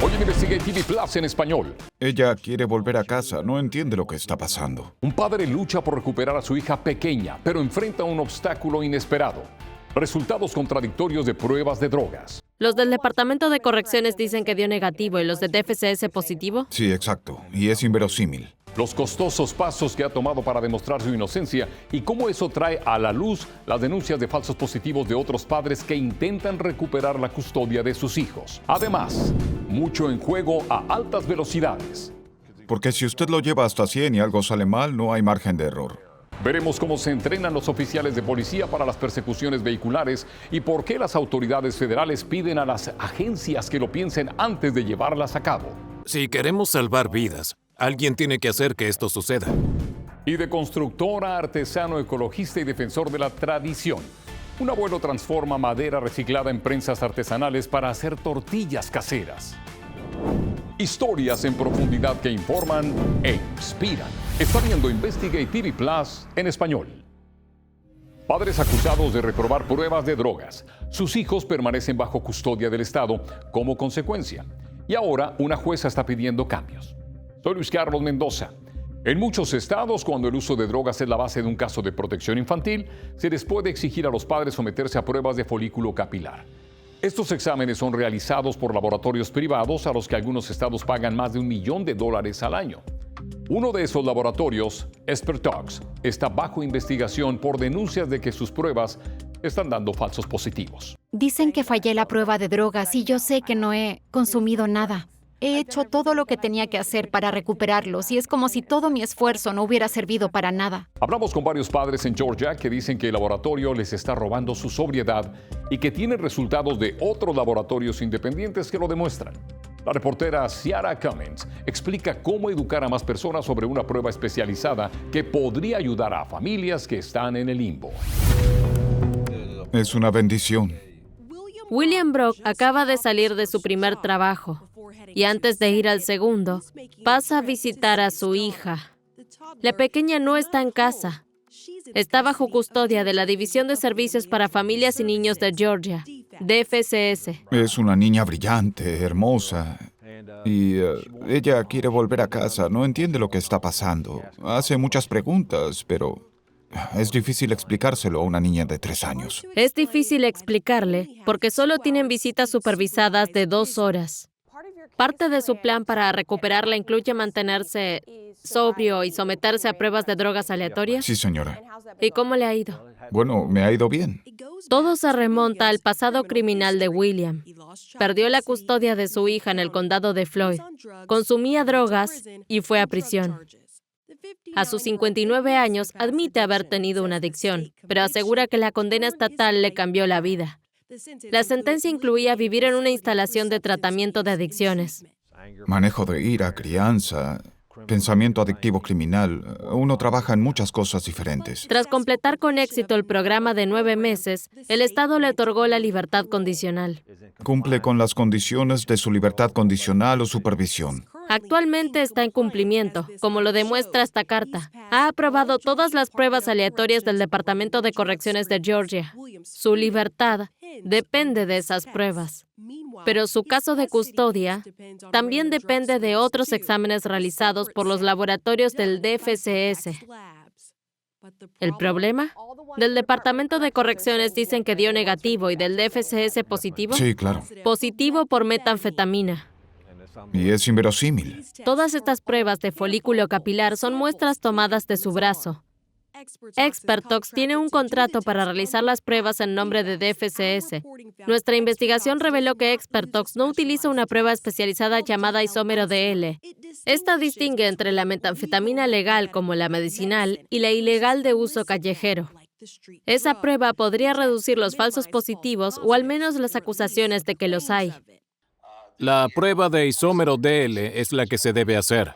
Hoy en Investigate TV Plus en español. Ella quiere volver a casa, no entiende lo que está pasando. Un padre lucha por recuperar a su hija pequeña, pero enfrenta un obstáculo inesperado. Resultados contradictorios de pruebas de drogas. Los del Departamento de Correcciones dicen que dio negativo y los de DFCS positivo. Sí, exacto. Y es inverosímil. Los costosos pasos que ha tomado para demostrar su inocencia y cómo eso trae a la luz las denuncias de falsos positivos de otros padres que intentan recuperar la custodia de sus hijos. Además, mucho en juego a altas velocidades. Porque si usted lo lleva hasta 100 y algo sale mal, no hay margen de error. Veremos cómo se entrenan los oficiales de policía para las persecuciones vehiculares y por qué las autoridades federales piden a las agencias que lo piensen antes de llevarlas a cabo. Si queremos salvar vidas, alguien tiene que hacer que esto suceda. Y de constructor a artesano, ecologista y defensor de la tradición. Un abuelo transforma madera reciclada en prensas artesanales para hacer tortillas caseras. Historias en profundidad que informan e inspiran. Está viendo Investigate TV Plus en español. Padres acusados de reprobar pruebas de drogas. Sus hijos permanecen bajo custodia del Estado como consecuencia. Y ahora una jueza está pidiendo cambios. Soy Luis Carlos Mendoza. En muchos estados, cuando el uso de drogas es la base de un caso de protección infantil, se les puede exigir a los padres someterse a pruebas de folículo capilar. Estos exámenes son realizados por laboratorios privados a los que algunos estados pagan más de $1 millón al año. Uno de esos laboratorios, Expertox, está bajo investigación por denuncias de que sus pruebas están dando falsos positivos. Dicen que fallé la prueba de drogas y yo sé que no he consumido nada. He hecho todo lo que tenía que hacer para recuperarlos y es como si todo mi esfuerzo no hubiera servido para nada. Hablamos con varios padres en Georgia que dicen que el laboratorio les está robando su sobriedad y que tienen resultados de otros laboratorios independientes que lo demuestran. La reportera Ciara Cummins explica cómo educar a más personas sobre una prueba especializada que podría ayudar a familias que están en el limbo. Es una bendición. William Brock acaba de salir de su primer trabajo y antes de ir al segundo, pasa a visitar a su hija. La pequeña no está en casa. Está bajo custodia de la División de Servicios para Familias y Niños de Georgia, DFCS. Es una niña brillante, hermosa. Y ella quiere volver a casa, no entiende lo que está pasando. Hace muchas preguntas, pero es difícil explicárselo a una niña de 3 años. Es difícil explicarle porque solo tienen visitas supervisadas de 2 horas. Parte de su plan para recuperarla incluye mantenerse sobrio y someterse a pruebas de drogas aleatorias. Sí, señora. ¿Y cómo le ha ido? Bueno, me ha ido bien. Todo se remonta al pasado criminal de William. Perdió la custodia de su hija en el condado de Floyd, consumía drogas y fue a prisión. A sus 59 años, admite haber tenido una adicción, pero asegura que la condena estatal le cambió la vida. La sentencia incluía vivir en una instalación de tratamiento de adicciones. Manejo de ira, crianza, pensamiento adictivo criminal. Uno trabaja en muchas cosas diferentes. Tras completar con éxito el programa de 9 meses, el Estado le otorgó la libertad condicional. Cumple con las condiciones de su libertad condicional o supervisión. Actualmente está en cumplimiento, como lo demuestra esta carta. Ha aprobado todas las pruebas aleatorias del Departamento de Correcciones de Georgia. Su libertad depende de esas pruebas. Pero su caso de custodia también depende de otros exámenes realizados por los laboratorios del DFCS. ¿El problema? Del Departamento de Correcciones dicen que dio negativo y del DFCS positivo. Sí, claro. Positivo por metanfetamina. Y es inverosímil. Todas estas pruebas de folículo capilar son muestras tomadas de su brazo. Expertox tiene un contrato para realizar las pruebas en nombre de DFCS. Nuestra investigación reveló que Expertox no utiliza una prueba especializada llamada isómero DL. Esta distingue entre la metanfetamina legal como la medicinal y la ilegal de uso callejero. Esa prueba podría reducir los falsos positivos o al menos las acusaciones de que los hay. La prueba de isómero DL es la que se debe hacer.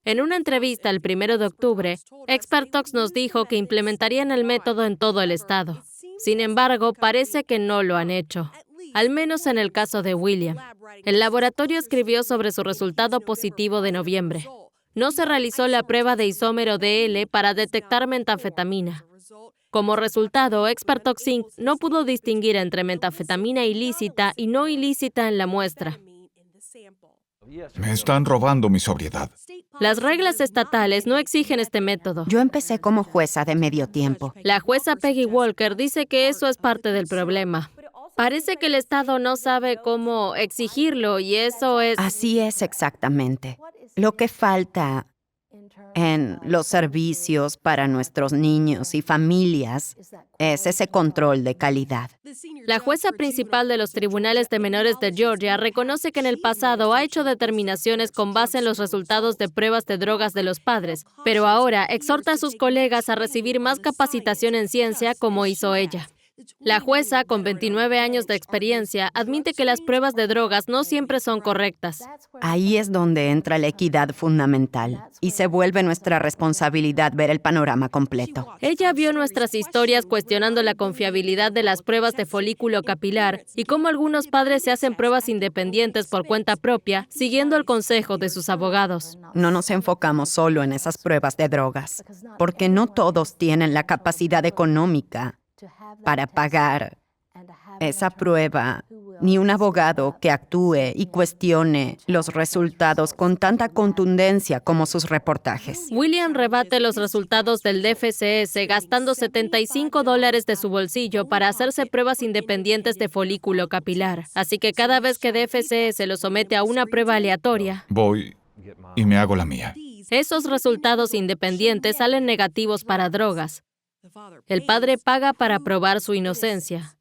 En una entrevista el 1 de octubre, Expertox nos dijo que implementarían el método en todo el estado. Sin embargo, parece que no lo han hecho, al menos en el caso de William. El laboratorio escribió sobre su resultado positivo de noviembre. No se realizó la prueba de isómero DL para detectar metanfetamina. Como resultado, Expertox Inc. no pudo distinguir entre metanfetamina ilícita y no ilícita en la muestra. Me están robando mi sobriedad. Las reglas estatales no exigen este método. Yo empecé como jueza de medio tiempo. La jueza Peggy Walker dice que eso es parte del problema. Parece que el Estado no sabe cómo exigirlo y eso es... Así es exactamente. Lo que falta en los servicios para nuestros niños y familias es ese control de calidad. La jueza principal de los tribunales de menores de Georgia reconoce que en el pasado ha hecho determinaciones con base en los resultados de pruebas de drogas de los padres, pero ahora exhorta a sus colegas a recibir más capacitación en ciencia como hizo ella. La jueza, con 29 años de experiencia, admite que las pruebas de drogas no siempre son correctas. Ahí es donde entra la equidad fundamental y se vuelve nuestra responsabilidad ver el panorama completo. Ella vio nuestras historias cuestionando la confiabilidad de las pruebas de folículo capilar y cómo algunos padres se hacen pruebas independientes por cuenta propia, siguiendo el consejo de sus abogados. No nos enfocamos solo en esas pruebas de drogas, porque no todos tienen la capacidad económica para pagar esa prueba, ni un abogado que actúe y cuestione los resultados con tanta contundencia como sus reportajes. William rebate los resultados del DFCS gastando $75 de su bolsillo para hacerse pruebas independientes de folículo capilar. Así que cada vez que DFCS lo somete a una prueba aleatoria, Voy y me hago la mía. esos resultados independientes salen negativos para drogas. El padre paga para probar su inocencia,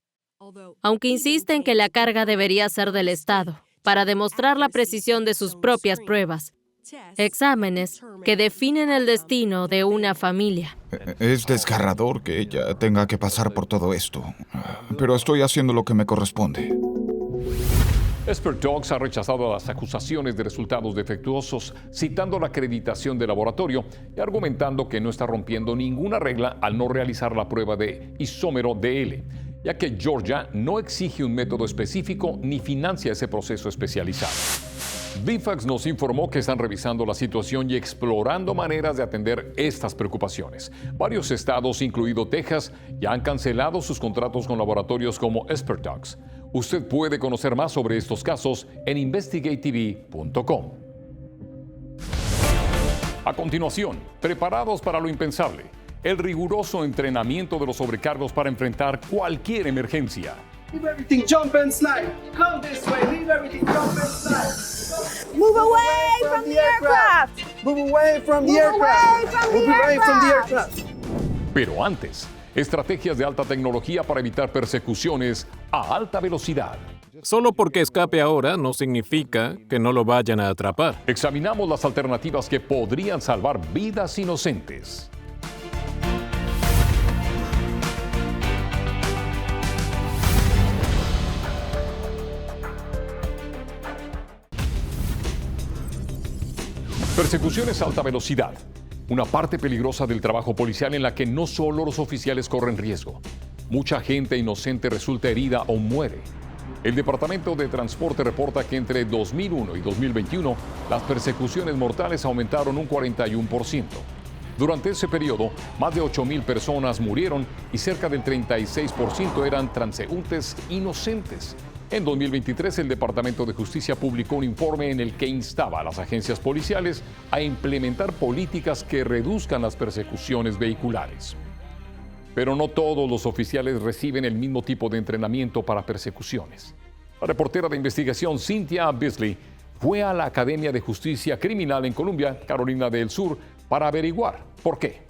aunque insiste en que la carga debería ser del Estado, para demostrar la precisión de sus propias pruebas. Exámenes que definen el destino de una familia. Es desgarrador que ella tenga que pasar por todo esto, pero estoy haciendo lo que me corresponde. Expert Dogs ha rechazado las acusaciones de resultados defectuosos, citando la acreditación del laboratorio y argumentando que no está rompiendo ninguna regla al no realizar la prueba de isómero DL, ya que Georgia no exige un método específico ni financia ese proceso especializado. DFACS nos informó que están revisando la situación y explorando maneras de atender estas preocupaciones. Varios estados, incluido Texas, ya han cancelado sus contratos con laboratorios como Expert Dogs. Usted puede conocer más sobre estos casos en investigatetv.com. A continuación, preparados para lo impensable, el riguroso entrenamiento de los sobrecargos para enfrentar cualquier emergencia. Leave everything, jump and slide. Come this way, leave everything, jump and slide. Move away from the aircraft. Move away from the aircraft. Move away from the aircraft. Pero antes, estrategias de alta tecnología para evitar persecuciones a alta velocidad. Solo porque escape ahora no significa que no lo vayan a atrapar. Examinamos las alternativas que podrían salvar vidas inocentes. Persecuciones a alta velocidad. Una parte peligrosa del trabajo policial en la que no solo los oficiales corren riesgo. Mucha gente inocente resulta herida o muere. El Departamento de Transporte reporta que entre 2001 y 2021 las persecuciones mortales aumentaron un 41%. Durante ese periodo, más de 8,000 personas murieron y cerca del 36% eran transeúntes inocentes. En 2023, el Departamento de Justicia publicó un informe en el que instaba a las agencias policiales a implementar políticas que reduzcan las persecuciones vehiculares. Pero no todos los oficiales reciben el mismo tipo de entrenamiento para persecuciones. La reportera de investigación Cynthia Bisley fue a la Academia de Justicia Criminal en Columbia, Carolina del Sur, para averiguar por qué.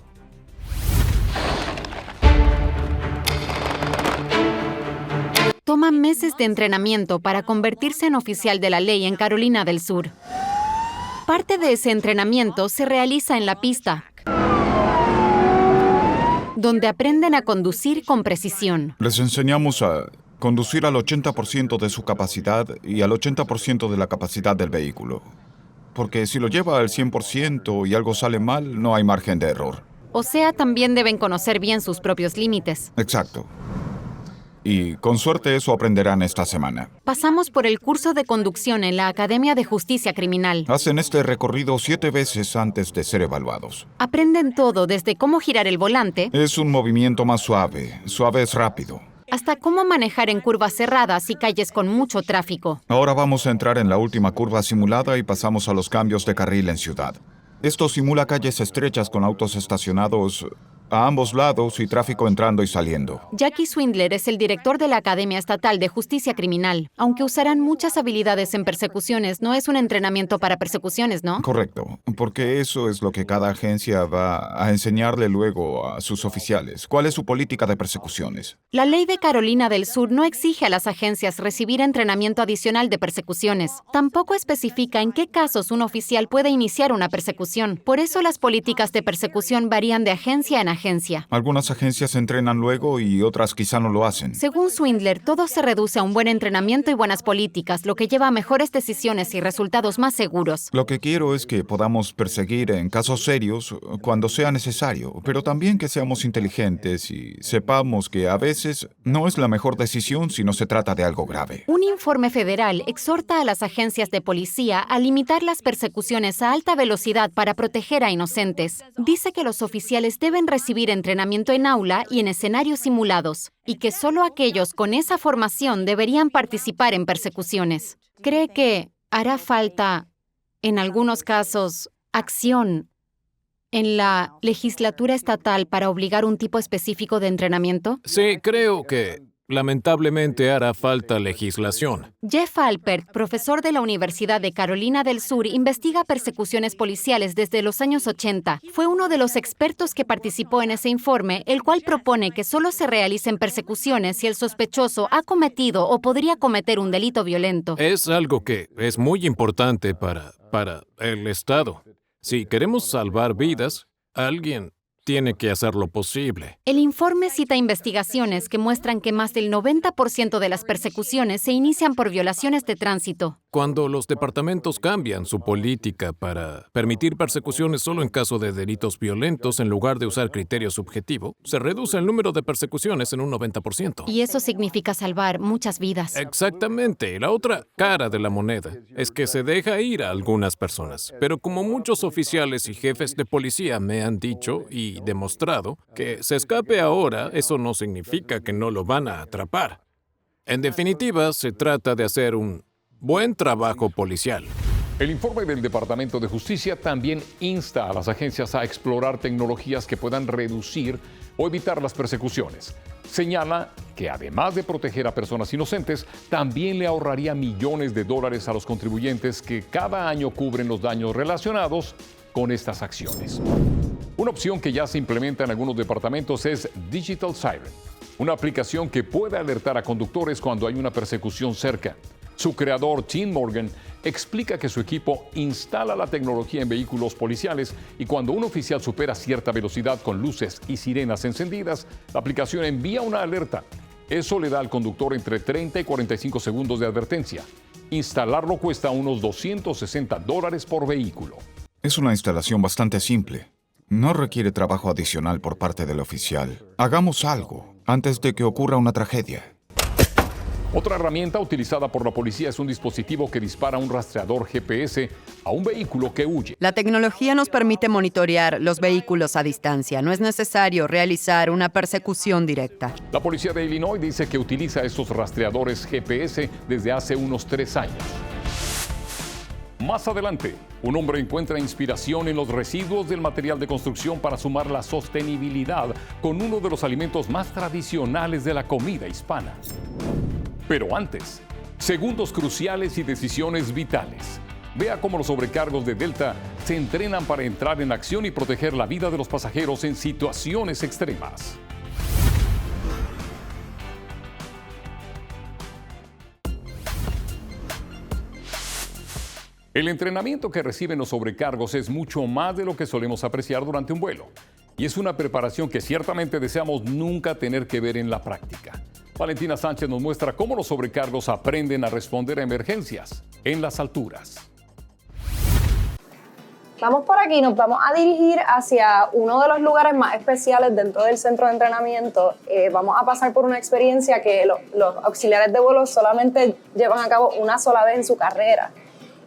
Toma meses de entrenamiento para convertirse en oficial de la ley en Carolina del Sur. Parte de ese entrenamiento se realiza en la pista, donde aprenden a conducir con precisión. Les enseñamos a conducir al 80% de su capacidad y al 80% de la capacidad del vehículo. Porque si lo lleva al 100% y algo sale mal, no hay margen de error. O sea, también deben conocer bien sus propios límites. Exacto. Y con suerte eso aprenderán esta semana. Pasamos por el curso de conducción en la Academia de Justicia Criminal. Hacen este recorrido 7 veces antes de ser evaluados. Aprenden todo, desde cómo girar el volante. Es un movimiento más suave. Suave es rápido. hasta cómo manejar en curvas cerradas y calles con mucho tráfico. Ahora vamos a entrar en la última curva simulada y pasamos a los cambios de carril en ciudad. Esto simula calles estrechas con autos estacionados a ambos lados y tráfico entrando y saliendo. Jackie Swindler es el director de la Academia Estatal de Justicia Criminal. Aunque usarán muchas habilidades en persecuciones, no es un entrenamiento para persecuciones, ¿no? Correcto, porque eso es lo que cada agencia va a enseñarle luego a sus oficiales. ¿Cuál es su política de persecuciones? La ley de Carolina del Sur no exige a las agencias recibir entrenamiento adicional de persecuciones. Tampoco especifica en qué casos un oficial puede iniciar una persecución. Por eso las políticas de persecución varían de agencia en agencia. Algunas agencias entrenan luego y otras quizá no lo hacen. Según Swindler, todo se reduce a un buen entrenamiento y buenas políticas, lo que lleva a mejores decisiones y resultados más seguros. Lo que quiero es que podamos perseguir en casos serios cuando sea necesario, pero también que seamos inteligentes y sepamos que a veces no es la mejor decisión si no se trata de algo grave. Un informe federal exhorta a las agencias de policía a limitar las persecuciones a alta velocidad para proteger a inocentes. Dice que los oficiales deben recibir entrenamiento en aula y en escenarios simulados, y que solo aquellos con esa formación deberían participar en persecuciones. Cree que hará falta, en algunos casos, acción en la legislatura estatal para obligar un tipo específico de entrenamiento. Sí, creo que lamentablemente hará falta legislación. Jeff Alpert, profesor de la Universidad de Carolina del Sur, investiga persecuciones policiales desde los años 80. Fue uno de los expertos que participó en ese informe, el cual propone que solo se realicen persecuciones si el sospechoso ha cometido o podría cometer un delito violento. Es algo que es muy importante para el Estado. Si queremos salvar vidas, alguien tiene que hacer lo posible. El informe cita investigaciones que muestran que más del 90% de las persecuciones se inician por violaciones de tránsito. Cuando los departamentos cambian su política para permitir persecuciones solo en caso de delitos violentos en lugar de usar criterio subjetivo, se reduce el número de persecuciones en un 90%. Y eso significa salvar muchas vidas. Exactamente. La otra cara de la moneda es que se deja ir a algunas personas. Pero como muchos oficiales y jefes de policía me han dicho y demostrado, que se escape ahora, eso no significa que no lo van a atrapar. En definitiva, se trata de hacer un buen trabajo policial. El informe del Departamento de Justicia también insta a las agencias a explorar tecnologías que puedan reducir o evitar las persecuciones. Señala que además de proteger a personas inocentes, también le ahorraría millones de dólares a los contribuyentes que cada año cubren los daños relacionados con estas acciones. Una opción que ya se implementa en algunos departamentos es Digital Siren, una aplicación que puede alertar a conductores cuando hay una persecución cerca. Su creador, Tim Morgan, explica que su equipo instala la tecnología en vehículos policiales y cuando un oficial supera cierta velocidad con luces y sirenas encendidas, la aplicación envía una alerta. Eso le da al conductor entre 30 y 45 segundos de advertencia. Instalarlo cuesta unos $260 por vehículo. Es una instalación bastante simple. No requiere trabajo adicional por parte del oficial. Hagamos algo antes de que ocurra una tragedia. Otra herramienta utilizada por la policía es un dispositivo que dispara un rastreador GPS a un vehículo que huye. La tecnología nos permite monitorear los vehículos a distancia. No es necesario realizar una persecución directa. La policía de Illinois dice que utiliza estos rastreadores GPS desde hace unos 3 años. Más adelante, un hombre encuentra inspiración en los residuos del material de construcción para sumar la sostenibilidad con uno de los alimentos más tradicionales de la comida hispana. Pero antes, segundos cruciales y decisiones vitales. Vea cómo los sobrecargos de Delta se entrenan para entrar en acción y proteger la vida de los pasajeros en situaciones extremas. El entrenamiento que reciben los sobrecargos es mucho más de lo que solemos apreciar durante un vuelo. Y es una preparación que ciertamente deseamos nunca tener que ver en la práctica. Valentina Sánchez nos muestra cómo los sobrecargos aprenden a responder a emergencias en las alturas. Vamos por aquí, nos vamos a dirigir hacia uno de los lugares más especiales dentro del centro de entrenamiento. Vamos a pasar por una experiencia que los auxiliares de vuelo solamente llevan a cabo una sola vez en su carrera.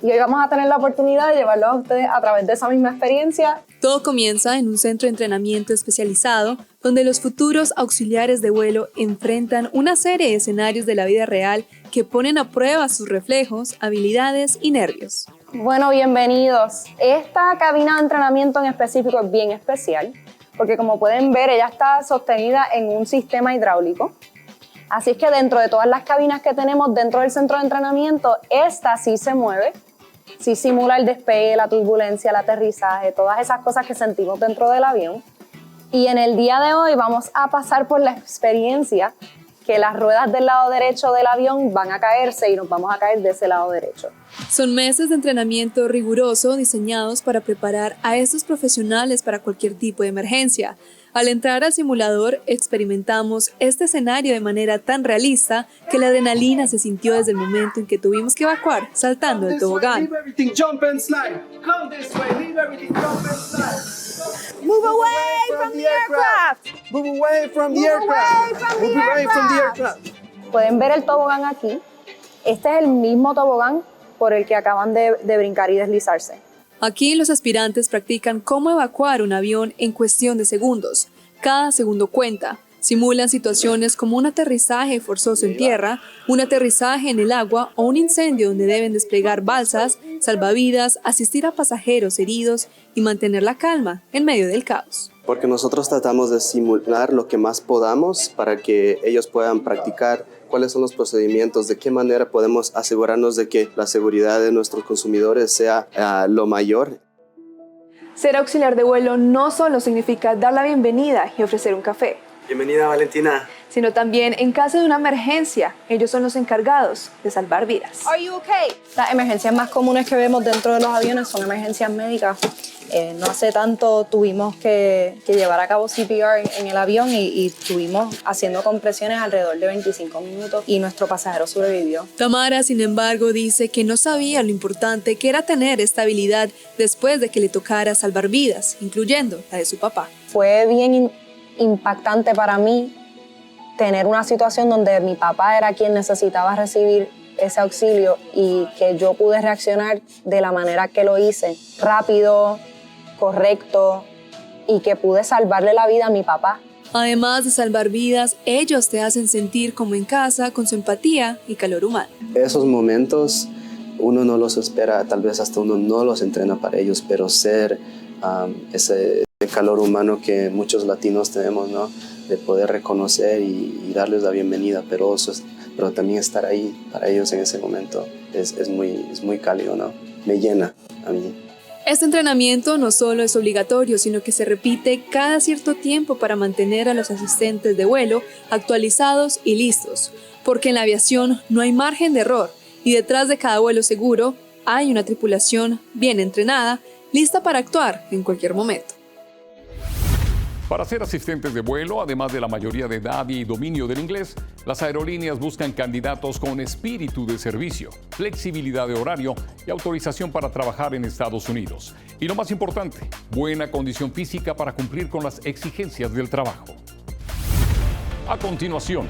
Y hoy vamos a tener la oportunidad de llevarlos a ustedes a través de esa misma experiencia. Todo comienza en un centro de entrenamiento especializado donde los futuros auxiliares de vuelo enfrentan una serie de escenarios de la vida real que ponen a prueba sus reflejos, habilidades y nervios. Bueno, bienvenidos. Esta cabina de entrenamiento en específico es bien especial porque, como pueden ver, ella está sostenida en un sistema hidráulico. Así es que dentro de todas las cabinas que tenemos dentro del centro de entrenamiento, esta sí se mueve, sí simula el despegue, la turbulencia, el aterrizaje, todas esas cosas que sentimos dentro del avión. Y en el día de hoy vamos a pasar por la experiencia que las ruedas del lado derecho del avión van a caerse y nos vamos a caer de ese lado derecho. Son meses de entrenamiento riguroso diseñados para preparar a estos profesionales para cualquier tipo de emergencia. Al entrar al simulador, experimentamos este escenario de manera tan realista que la adrenalina se sintió desde el momento en que tuvimos que evacuar, saltando del tobogán. Move away from the aircraft. Move away from the aircraft. Move away from the aircraft. Pueden ver el tobogán aquí. Este es el mismo tobogán por el que acaban de brincar y deslizarse. Aquí los aspirantes practican cómo evacuar un avión en cuestión de segundos. Cada segundo cuenta. Simulan situaciones como un aterrizaje forzoso en tierra, un aterrizaje en el agua o un incendio donde deben desplegar balsas, salvavidas, asistir a pasajeros heridos y mantener la calma en medio del caos. Porque nosotros tratamos de simular lo que más podamos para que ellos puedan practicar cuáles son los procedimientos, de qué manera podemos asegurarnos de que la seguridad de nuestros consumidores sea lo mayor. Ser auxiliar de vuelo no solo significa dar la bienvenida y ofrecer un café. Bienvenida, Valentina. Sino también en caso de una emergencia, ellos son los encargados de salvar vidas. Are you okay? Las emergencias más comunes que vemos dentro de los aviones son emergencias médicas. No hace tanto tuvimos que llevar a cabo CPR en el avión y estuvimos haciendo compresiones alrededor de 25 minutos y nuestro pasajero sobrevivió. Tamara, sin embargo, dice que no sabía lo importante que era tener esta habilidad después de que le tocara salvar vidas, incluyendo la de su papá. Fue bien impactante para mí tener una situación donde mi papá era quien necesitaba recibir ese auxilio y que yo pude reaccionar de la manera que lo hice, rápido, correcto, y que pude salvarle la vida a mi papá. Además de salvar vidas, ellos te hacen sentir como en casa, con su empatía y calor humano. Esos momentos uno no los espera, tal vez hasta uno no los entrena para ellos, pero ser ese calor humano que muchos latinos tenemos, ¿no? De poder reconocer y darles la bienvenida, pero también estar ahí para ellos en ese momento es muy cálido, ¿no? Me llena a mí. Este entrenamiento no solo es obligatorio, sino que se repite cada cierto tiempo para mantener a los asistentes de vuelo actualizados y listos, porque en la aviación no hay margen de error y detrás de cada vuelo seguro hay una tripulación bien entrenada, lista para actuar en cualquier momento. Para ser asistentes de vuelo, además de la mayoría de edad y dominio del inglés, las aerolíneas buscan candidatos con espíritu de servicio, flexibilidad de horario y autorización para trabajar en Estados Unidos. Y lo más importante, buena condición física para cumplir con las exigencias del trabajo. A continuación,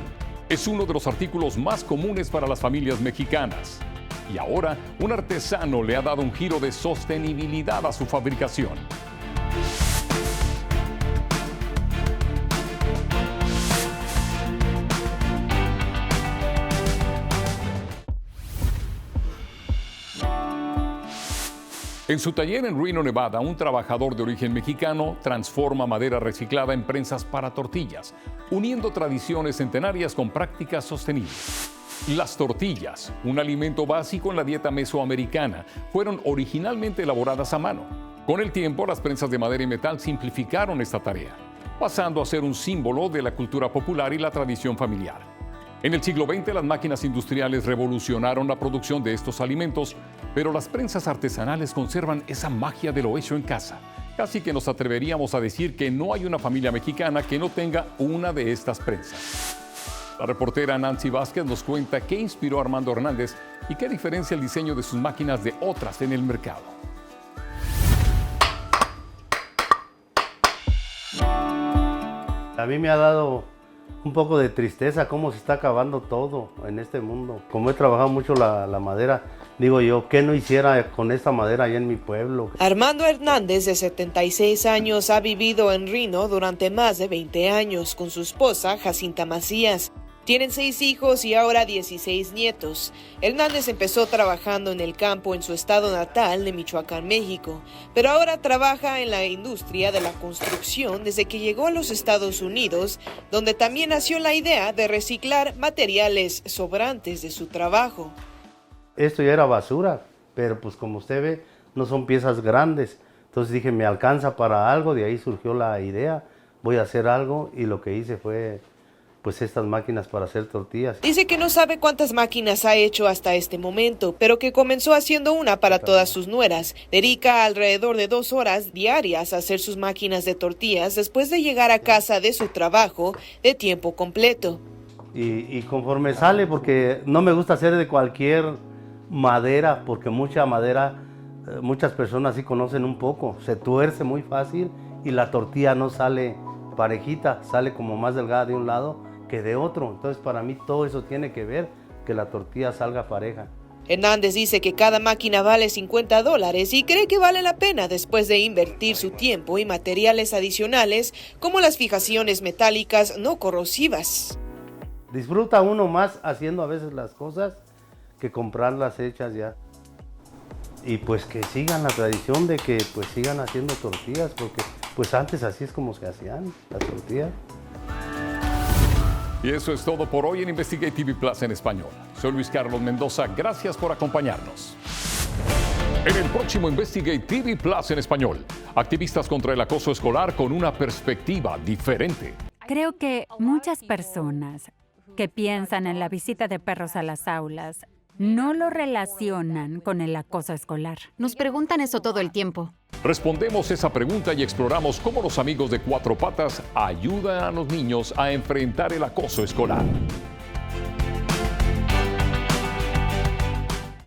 es uno de los artículos más comunes para las familias mexicanas. Y ahora, un artesano le ha dado un giro de sostenibilidad a su fabricación. En su taller en Reno, Nevada, un trabajador de origen mexicano transforma madera reciclada en prensas para tortillas, uniendo tradiciones centenarias con prácticas sostenibles. Las tortillas, un alimento básico en la dieta mesoamericana, fueron originalmente elaboradas a mano. Con el tiempo, las prensas de madera y metal simplificaron esta tarea, pasando a ser un símbolo de la cultura popular y la tradición familiar. En el siglo XX, las máquinas industriales revolucionaron la producción de estos alimentos, pero las prensas artesanales conservan esa magia de lo hecho en casa. Casi que nos atreveríamos a decir que no hay una familia mexicana que no tenga una de estas prensas. La reportera Nancy Vázquez nos cuenta qué inspiró a Armando Hernández y qué diferencia el diseño de sus máquinas de otras en el mercado. A mí me ha dado un poco de tristeza cómo se está acabando todo en este mundo. Como he trabajado mucho la madera, Digo yo, ¿qué no hiciera con esta madera allá en mi pueblo? Armando Hernández, de 76 años, ha vivido en Reno durante más de 20 años con su esposa, Jacinta Macías. Tienen 6 hijos y ahora 16 nietos. Hernández empezó trabajando en el campo en su estado natal de Michoacán, México, pero ahora trabaja en la industria de la construcción desde que llegó a los Estados Unidos, donde también nació la idea de reciclar materiales sobrantes de su trabajo. Esto ya era basura, pero pues como usted ve, no son piezas grandes. Entonces dije, me alcanza para algo, de ahí surgió la idea, voy a hacer algo, y lo que hice fue pues estas máquinas para hacer tortillas. Dice que no sabe cuántas máquinas ha hecho hasta este momento, pero que comenzó haciendo una para todas sus nueras. Dedica alrededor de 2 horas diarias a hacer sus máquinas de tortillas después de llegar a casa de su trabajo de tiempo completo. Y conforme sale, porque no me gusta hacer de cualquier madera, porque mucha madera, muchas personas sí conocen un poco, se tuerce muy fácil y la tortilla no sale parejita, sale como más delgada de un lado que de otro. Entonces para mí todo eso tiene que ver que la tortilla salga pareja. Hernández dice que cada máquina vale $50 y cree que vale la pena después de invertir su tiempo y materiales adicionales como las fijaciones metálicas no corrosivas. Disfruta uno más haciendo a veces las cosas que comprarlas hechas ya. Y pues que sigan la tradición de que pues sigan haciendo tortillas, porque pues antes así es como se hacían las tortillas. Y eso es todo por hoy en Investigate TV Plus en español. Soy Luis Carlos Mendoza, gracias por acompañarnos. En el próximo Investigate TV Plus en español, activistas contra el acoso escolar con una perspectiva diferente. Creo que muchas personas que piensan en la visita de perros a las aulas no lo relacionan con el acoso escolar. Nos preguntan eso todo el tiempo. Respondemos esa pregunta y exploramos cómo los amigos de Cuatro Patas ayudan a los niños a enfrentar el acoso escolar.